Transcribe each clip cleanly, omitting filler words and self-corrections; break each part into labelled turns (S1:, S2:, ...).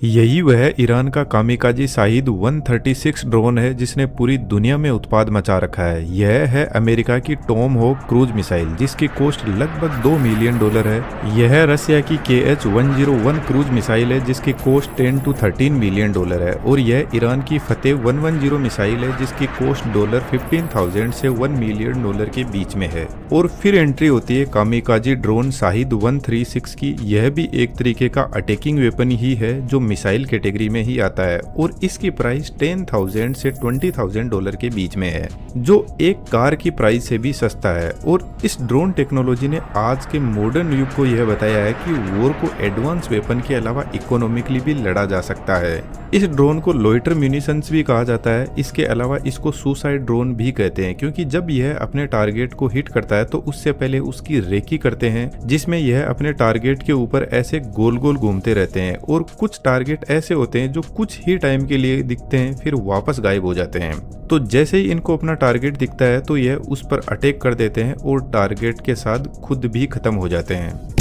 S1: यही वह ईरान का कामिकाजी शाहिद 136 ड्रोन है जिसने पूरी दुनिया में उत्पाद मचा रखा है। यह है अमेरिका की टॉम होक क्रूज मिसाइल जिसकी कॉस्ट लगभग $2 मिलियन है। यह रसिया की KH-101 क्रूज मिसाइल है जिसकी कॉस्ट $10 to 13 मिलियन है और यह ईरान की फतेह 110 मिसाइल है जिसकी कॉस्ट $15,000 से $1 मिलियन के बीच में है। और फिर एंट्री होती है कामिकाजी ड्रोन शाहिद 136 की। यह भी एक तरीके का अटैकिंग वेपन ही है जो मिसाइल कैटेगरी में ही आता है और इसकी प्राइस $10,000 से $20,000 के बीच में है, जो एक कार की प्राइस से भी सस्ता है। और इस ड्रोन टेक्नोलॉजी ने आज के मॉडर्न युग को यह बताया है कि वॉर को एडवांस वेपन के अलावा इकोनॉमिकली भी लड़ा जा सकता है। इस ड्रोन को लोइटर म्यूनिशंस भी कहा जाता है। इसके अलावा इसको सुसाइड ड्रोन भी कहते हैं क्योंकि जब यह अपने टारगेट को हिट करता है तो उससे पहले उसकी रेकी करते हैं जिसमें यह अपने टारगेट के ऊपर ऐसे गोल गोल घूमते रहते हैं। और कुछ टारगेट ऐसे होते हैं जो कुछ ही टाइम के लिए दिखते हैं फिर वापस गायब हो जाते हैं। तो जैसे ही इनको अपना टारगेट दिखता है तो यह उस पर अटैक कर देते हैं और टारगेट के साथ खुद भी खत्म हो जाते हैं।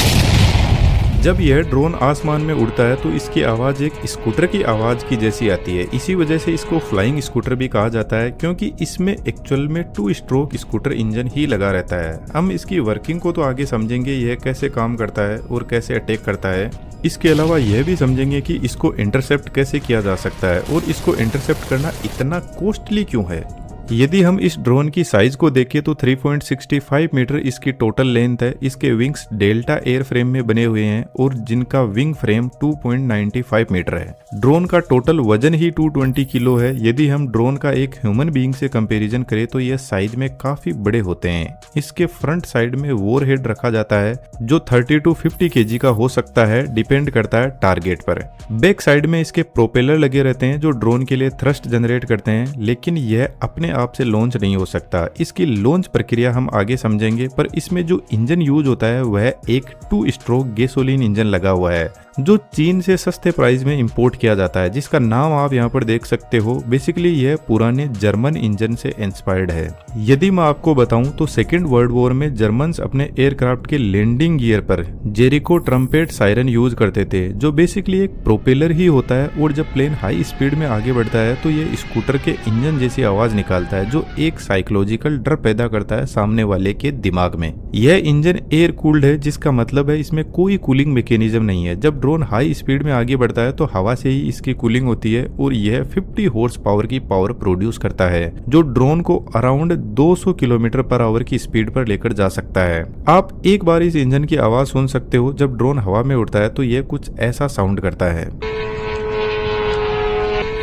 S1: जब यह ड्रोन आसमान में उड़ता है तो इसकी आवाज़ एक स्कूटर की आवाज़ की जैसी आती है। इसी वजह से इसको फ्लाइंग स्कूटर भी कहा जाता है क्योंकि इसमें एक्चुअल में 2 स्ट्रोक स्कूटर इंजन ही लगा रहता है। हम इसकी वर्किंग को तो आगे समझेंगे, यह कैसे काम करता है और कैसे अटैक करता है। इसके अलावा यह भी समझेंगे कि इसको इंटरसेप्ट कैसे किया जा सकता है और इसको इंटरसेप्ट करना इतना कॉस्टली क्यों है। यदि हम इस ड्रोन की साइज को देखें तो 3.65 मीटर इसकी टोटल लेंथ है। इसके विंग्स डेल्टा एयर फ्रेम में बने हुए हैं और जिनका विंग फ्रेम 2.95 मीटर है। ड्रोन का टोटल वजन ही 220 किलो है। यदि हम ड्रोन का एक ह्यूमन बीइंग से कंपैरिजन करें तो यह साइज में काफी बड़े होते हैं। इसके फ्रंट साइड में वॉरहेड रखा जाता है जो 30 to 50 kg का हो सकता है, डिपेंड करता है टारगेट पर। बैक साइड में इसके प्रोपेलर लगे रहते हैं जो ड्रोन के लिए थ्रस्ट जनरेट करते हैं, लेकिन यह अपने आप से लॉन्च नहीं हो सकता। इसकी लॉन्च प्रक्रिया हम आगे समझेंगे, पर इसमें जो इंजन यूज होता है वह एक 2 स्ट्रोक गैसोलीन इंजन लगा हुआ है जो चीन से सस्ते प्राइस में इंपोर्ट किया जाता है, जिसका नाम आप यहाँ पर देख सकते हो। बेसिकली यह पुराने जर्मन इंजन से इंस्पायर्ड है। यदि मैं आपको बताऊं तो सेकेंड वर्ल्ड वॉर में जर्मन्स अपने एयरक्राफ्ट के लैंडिंग गियर पर जेरिको ट्रम्पेट सायरन यूज करते थे, जो बेसिकली एक प्रोपेलर ही होता है और जब प्लेन हाई स्पीड में आगे बढ़ता है तो यह स्कूटर के इंजन जैसी आवाज निकालता है जो एक साइकोलॉजिकल डर पैदा करता है सामने वाले के दिमाग में। यह इंजन एयर कूल्ड है जिसका मतलब है इसमें कोई कूलिंग मैकेनिज्म नहीं है। जब ड्रोन हाई स्पीड में आगे बढ़ता है तो हवा से ही इसकी कूलिंग होती है और यह 50 हॉर्स पावर की पावर प्रोड्यूस करता है जो ड्रोन को अराउंड 200 किलोमीटर पर आवर की स्पीड पर लेकर जा सकता है। आप एक बार इस इंजन की आवाज सुन सकते हो। जब ड्रोन हवा में उड़ता है तो यह कुछ ऐसा साउंड करता है।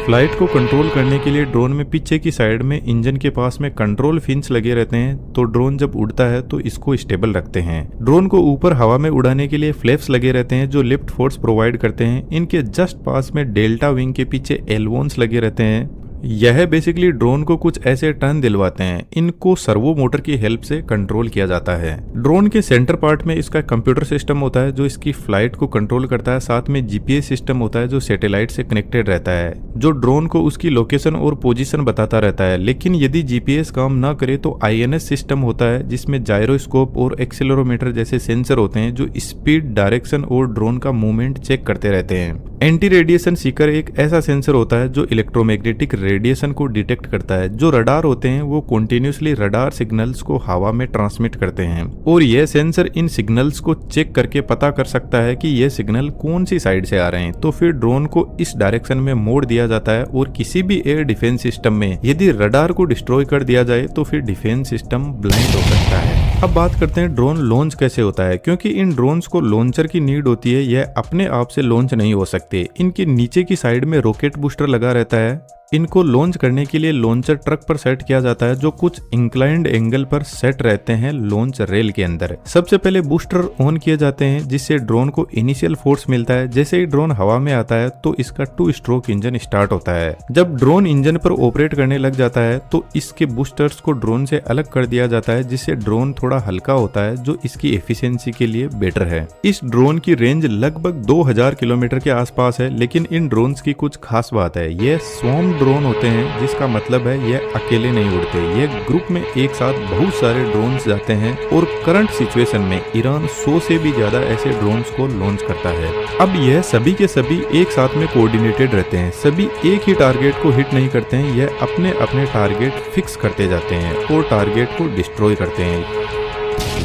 S1: फ्लाइट को कंट्रोल करने के लिए ड्रोन में पीछे की साइड में इंजन के पास में कंट्रोल फिन्स लगे रहते हैं, तो ड्रोन जब उड़ता है तो इसको स्टेबल रखते हैं। ड्रोन को ऊपर हवा में उड़ाने के लिए फ्लैप्स लगे रहते हैं जो लिफ्ट फोर्स प्रोवाइड करते हैं। इनके जस्ट पास में डेल्टा विंग के पीछे एलवोन्स लगे रहते हैं। यह बेसिकली ड्रोन को कुछ ऐसे टर्न दिलवाते हैं। इनको सर्वो मोटर की हेल्प से कंट्रोल किया जाता है। ड्रोन के सेंटर पार्ट में इसका कंप्यूटर सिस्टम होता है जो इसकी फ्लाइट को कंट्रोल करता है। साथ में जीपीएस सिस्टम होता है जो सैटेलाइट से कनेक्टेड रहता है, जो ड्रोन को उसकी लोकेशन और पोजीशन बताता रहता है। लेकिन यदि जीपीएस काम ना करे तो आईएनएस सिस्टम होता है जिसमें जायरोस्कोप और एक्सेलेरोमीटर जैसे सेंसर होते हैं जो स्पीड, डायरेक्शन और ड्रोन का मूवमेंट चेक करते रहते हैं। एंटी रेडिएशन सीकर एक ऐसा सेंसर होता है जो इलेक्ट्रोमैग्नेटिक रेडिएशन को डिटेक्ट करता है। जो रडार होते हैं वो कंटिन्यूअसली रडार सिग्नल्स को हवा में ट्रांसमिट करते हैं और यह सेंसर इन सिग्नल्स को चेक करके पता कर सकता है कि यह सिग्नल कौन सी साइड से आ रहे हैं। तो फिर ड्रोन को इस डायरेक्शन में मोड़ दिया जाता है और किसी भी एयर डिफेंस सिस्टम में यदि रडार को डिस्ट्रॉय कर दिया जाए तो फिर डिफेंस सिस्टम ब्लाइंड हो सकता है। अब बात करते हैं ड्रोन लॉन्च कैसे होता है। क्योंकि इन ड्रोन्स को लॉन्चर की नीड होती है, यह अपने आप से लॉन्च नहीं हो सकते। इनके नीचे की साइड में रॉकेट बूस्टर लगा रहता है। इनको लॉन्च करने के लिए लॉन्चर ट्रक पर सेट किया जाता है जो कुछ इंक्लाइंड एंगल पर सेट रहते हैं लॉन्च रेल के अंदर। सबसे पहले बूस्टर ऑन किए जाते हैं जिससे ड्रोन को इनिशियल फोर्स मिलता है। जैसे ही ड्रोन हवा में आता है तो इसका 2 स्ट्रोक इंजन स्टार्ट होता है। जब ड्रोन इंजन पर ऑपरेट करने लग जाता है तो इसके बूस्टर्स को ड्रोन से अलग कर दिया जाता है जिससे ड्रोन थोड़ा थोड़ा हल्का होता है जो इसकी एफिशिएंसी के लिए बेटर है। इस ड्रोन की रेंज लगभग 2000 किलोमीटर के आसपास है, लेकिन इन ड्रोन्स की कुछ खास बात है। ये स्वॉर्म ड्रोन होते हैं, जिसका मतलब है ये अकेले नहीं उड़ते, ये ग्रुप में एक साथ बहुत सारे ड्रोन्स जाते हैं और करंट सिचुएशन में ईरान 100 से भी ज्यादा ऐसे ड्रोन्स को लॉन्च करता है। अब यह सभी के सभी एक साथ में कोऑर्डिनेटेड रहते हैं, सभी एक ही टारगेट को हिट नहीं करते हैं, यह अपने अपने टारगेट फिक्स करते जाते हैं और टारगेट को डिस्ट्रॉय करते हैं।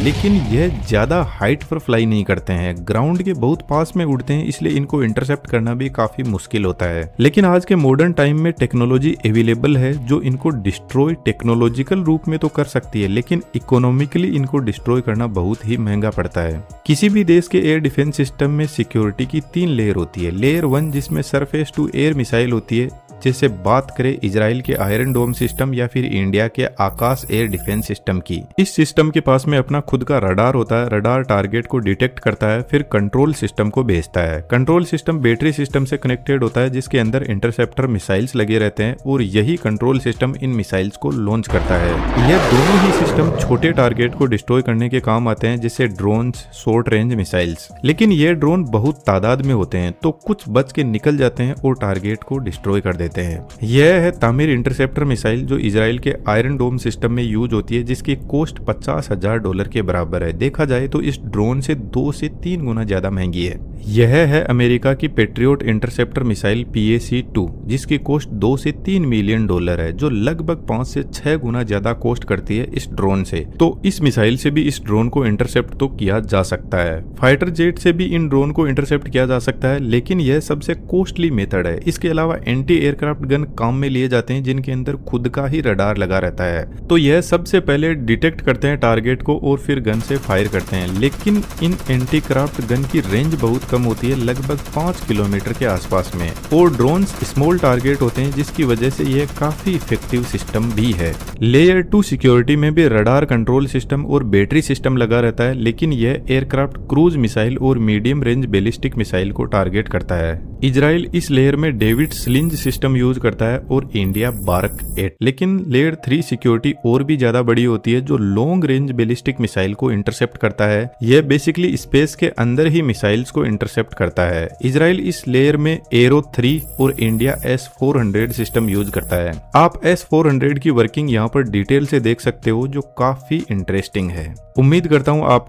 S1: लेकिन यह ज्यादा हाइट पर फ्लाई नहीं करते हैं, ग्राउंड के बहुत पास में उड़ते हैं, इसलिए इनको इंटरसेप्ट करना भी काफी मुश्किल होता है। लेकिन आज के मॉडर्न टाइम में टेक्नोलॉजी अवेलेबल है जो इनको डिस्ट्रॉय टेक्नोलॉजिकल रूप में तो कर सकती है, लेकिन इकोनॉमिकली इनको डिस्ट्रॉय करना बहुत ही महंगा पड़ता है। किसी भी देश के एयर डिफेंस सिस्टम में सिक्योरिटी की 3 लेयर होती है। लेयर 1 जिसमें सरफेस टू एयर मिसाइल होती है, जैसे बात करें इजराइल के आयरन डोम सिस्टम या फिर इंडिया के आकाश एयर डिफेंस सिस्टम की। इस सिस्टम के पास में अपना खुद का रडार होता है, रडार टारगेट को डिटेक्ट करता है, फिर कंट्रोल सिस्टम को भेजता है। कंट्रोल सिस्टम बैटरी सिस्टम से कनेक्टेड होता है, जिसके अंदर इंटरसेप्टर मिसाइल्स लगे रहते हैं और यही कंट्रोल सिस्टम इन मिसाइल्स को लॉन्च करता है। यह दोनों ही सिस्टम छोटे टारगेट को डिस्ट्रॉय करने के काम आते हैं, जैसे ड्रोन्स, शॉर्ट रेंज मिसाइल्स। लेकिन ये ड्रोन बहुत तादाद में होते हैं, तो कुछ बच के निकल जाते हैं और टारगेट को डिस्ट्रॉय कर देते हैं। यह है तामीर इंटरसेप्टर मिसाइल, जो इजराइल के आयरन डोम सिस्टम में यूज होती है, जिसकी कॉस्ट $50,000 के बराबर है। देखा जाए तो इस ड्रोन से 2 से 3 गुना ज्यादा महंगी है। यह है अमेरिका की पेट्रियोट इंटरसेप्टर मिसाइल PAC-2, जिसकी कॉस्ट $2 से $3 मिलियन है, जो लगभग 5 से 6 गुना ज्यादा कॉस्ट करती है इस ड्रोन से। तो इस मिसाइल से भी इस ड्रोन को इंटरसेप्ट तो किया जा सकता है। फाइटर जेट से भी इन ड्रोन को इंटरसेप्ट किया जा सकता है, लेकिन यह सबसे कॉस्टली मेथड है। इसके अलावा एंटी एयरक्राफ्ट गन काम में लिए जाते हैं, जिनके अंदर खुद का ही रडार लगा रहता है। तो यह सबसे पहले डिटेक्ट करते हैं टारगेट को और फिर गन से फायर करते हैं। लेकिन इन एंटी क्राफ्ट गन की रेंज बहुत कम होती है, लगभग 5 किलोमीटर के आसपास में, और ड्रोन्स स्मॉल टारगेट होते हैं, जिसकी वजह से यह काफी इफेक्टिव सिस्टम भी है। लेयर 2 सिक्योरिटी में भी रडार कंट्रोल सिस्टम और बैटरी सिस्टम लगा रहता है, लेकिन यह एयरक्राफ्ट क्रूज मिसाइल और मीडियम रेंज बैलिस्टिक मिसाइल को टारगेट करता है। इजराइल इस लेयर में डेविड स्लिंज सिस्टम यूज करता है और इंडिया बारक 8। लेकिन लेयर 3 सिक्योरिटी और भी ज्यादा बड़ी होती है, जो लॉन्ग रेंज बैलिस्टिक मिसाइल को इंटरसेप्ट करता है। यह बेसिकली स्पेस के अंदर ही मिसाइल्स को इंटरसेप्ट करता है। इजराइल इस लेयर में एरो 3 और इंडिया S-400 सिस्टम यूज करता है। आप S-400 की वर्किंग यहाँ पर डिटेल से देख सकते हो, जो काफी इंटरेस्टिंग है। उम्मीद करता हूँ आप